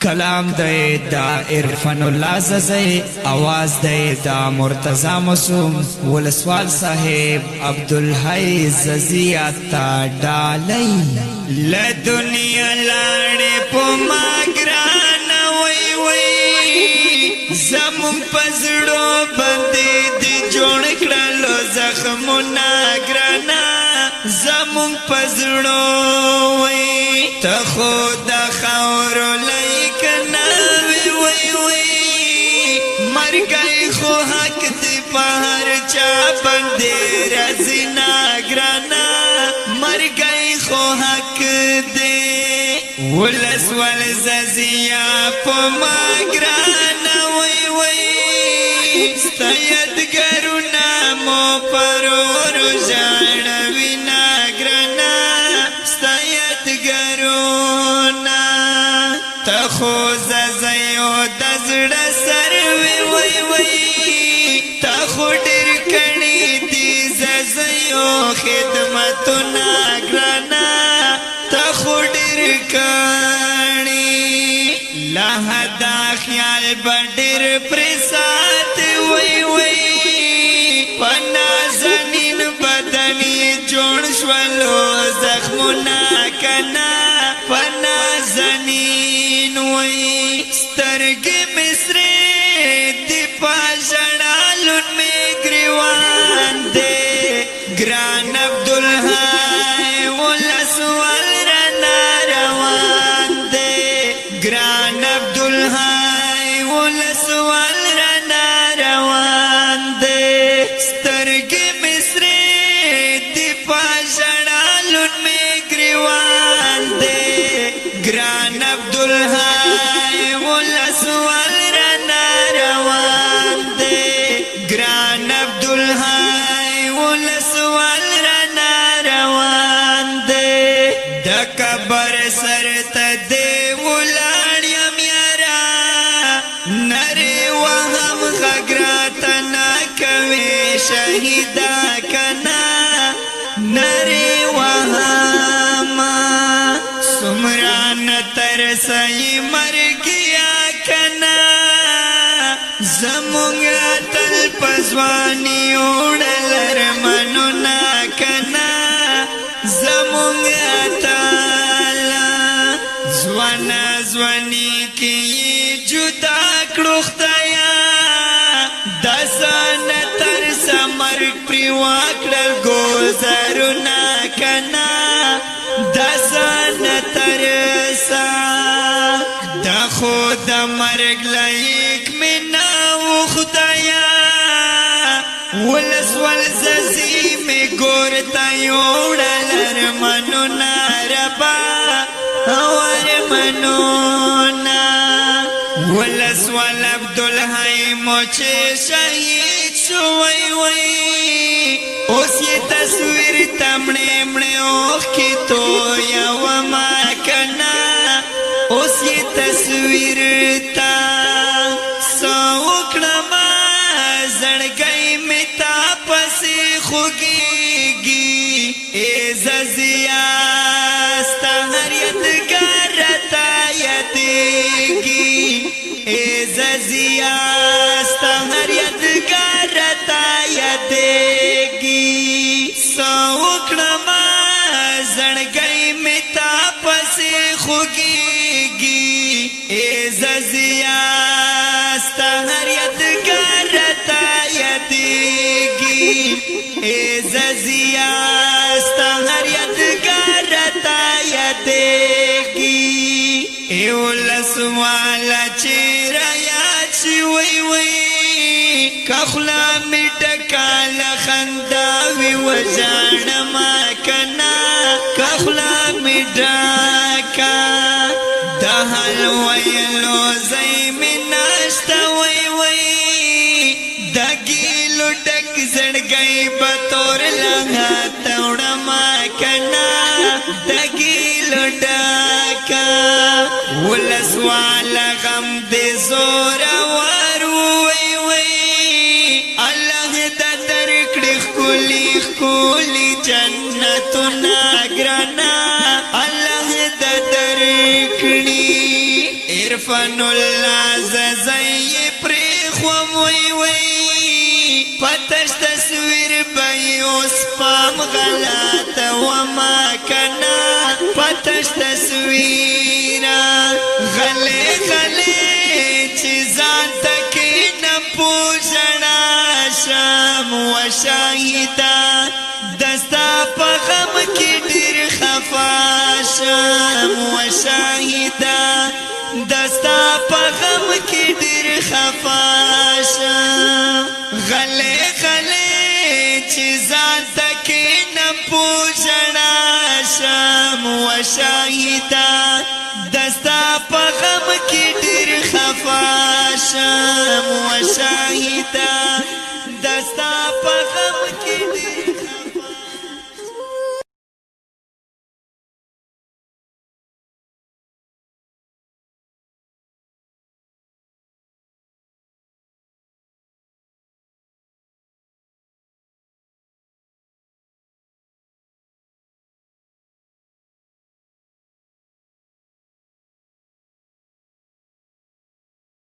کلام دی دا عرفان الله ززی آواز دی دا مرتضی مسوم ولسوال صاحب عبدالحی ززی آتا ڈالی لدنیا لاڑے پو ماگرانا وی وی زمون پزڑو بندی دی جوڑ کرلو زخمونا گرانا زمون پزڑو وی تخود خورو لیکنا وی وی وی مرگئی خو حق دی پہر چا بندی رزینا گرانا مرگئی خو حق دی ولس والززیا پو ماگرانا وی وی ستید گرونا مو پرورو جانوی ناگرانا ستید گرونا تخو ززیو دزڑ سر وی وی وی تخو ڈر کنی دی ززیو خدمتو ناگرانا تخو ڈر کنی لہدا خیال بڑر پرسات وی وی پنا زنین بدنی جوڑ شولو زخمونا کنا پنا زنین وی سترگی مصری دی پاشڑالون میں گریوان دے گران عبدالحی ولسوال رنا روان دے گران عبدالحی ولسوال رنا روان دے سترگی مصری دی پاشڑالون میں گریوان دے گران عبدالحی ولسوال رنا روان دے گران عبدالحی ولسوال رنا روان دے دکبر سرت دے ولانیم یارا نرے وہم غگراتا ناکوی شہیدہ کنا نرے وہم سمران ترسائی مر گیا کنا زمونگا تل پزوانی اوڑلر منو ناکنا زمونگا تالا زوانا زوانی کی جدا کڑوختایا دسان ترسا مرگ پریواکڑل گوزارو ناکنا دسان ترسا دا خود مرگ لائک میں ناو خدایا ولس والززی میں گورتا یوڑا لرمنو ناربا ورمنو نا ولس والعبدالحی موچے شہید شوئی وئی اس یہ تصویر تمنے منے اوخ کی تو یا وما کنا اس یہ تصویر تا سوکڑما زڑگئی میں تا پسی خوگی گی اے ززیا ستا ہر یدگارتا یدگی اے ززیا ستا ہر یدگارتا یدگی سوکڑما زڑگئی میں تا پسی خوگی گی اے ززیا ستا ہر یدگارتا یدگی اے ززیا ستا ہر یدگارتا یدگی اے ولس والا چیرا یاد شی وی وی کخلا مٹکال خنداوی وجانما کنا کخلا مٹکا دہل ویلو زی مناشتا وی وی دگیلو ڈک زڑ گئی بطور لگا توڑما کنا دگیلو ڈکا ولس والا غم دے زورا وارو وی وی اللہ دا درکڑی خکولی خکولی جنتو ناگرانا اللہ دا درکڑی عرفان الله ززای پریخوم وی وی پتش تصویر بی اوس پام غلط وما کنا پتش تصویر غلی غلی چیزان تکی نپوشنا شام و شاہدا دستا پا غم کی دیر خفا شام و شاہدا دستا پا غم کی دیر خفا شام غلی غلی چیزان تکی نپوشنا شام و شاہدا دستا پا غم کی دیر خفا شام و شاہدا